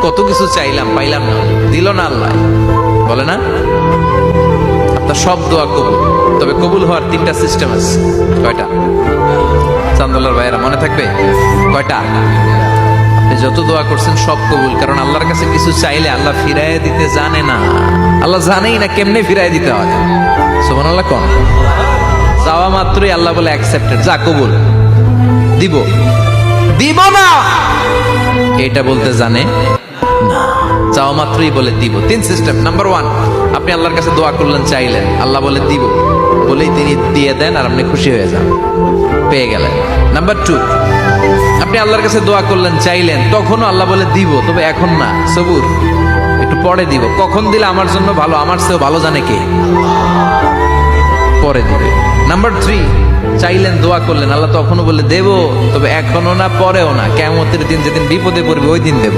কত কিছু চাইলাম, পাইলাম না, দিল না আল্লাহ, বলে না? আপনার সব দোয়া কবুল, তবে কবুল হওয়ার 3টা সিস্টেম আছে। কয়টা? চান্দোলার ভাইয়েরা মনে থাকবে? কয়টা? আপনি যত দোয়া করছেন সব কবুল, কারণ আল্লাহর কাছে কিছু চাইলে আল্লাহ ফিরাইয়া দিতে জানে না। আল্লাহ জানেই না কেমনে ফিরাইয়া দিতে হয়। সুবহানাল্লাহ কোন? চাওয়া মাত্রই আল্লাহ বলে অ্যাকসেপ্টেড, যা কবুল, দিব দিব না এটা বলতে জানে না, চাওয়া মাত্রই বলে দিব। 3 সিস্টেম। নাম্বার 1, আপনি আল্লাহর কাছে দোয়া করলেন, চাইলেন, আল্লাহ বলে দিব, বলেই তিনি দিয়ে দেন আর আপনি খুশি হয়ে যান, পেয়ে গেলেন। নাম্বার 2, আপনি আল্লাহর কাছে দোয়া করলেন, চাইলেন, তখনও আল্লাহ বলে দিব, তবে এখন না, সবুর, একটু পরে দিব। কখন দিলে আমার জন্য ভালো, আমার চেয়েও ভালো জানে কে, পরে দিবে। নাম্বার 3, চাইলেন, দোয়া করলেন, আল্লাহ তখনও বলে দেব, তবে এখনো না, পরেও না, কিয়ামতের দিন যেদিন বিপদে পড়বে ওই দিন দেব।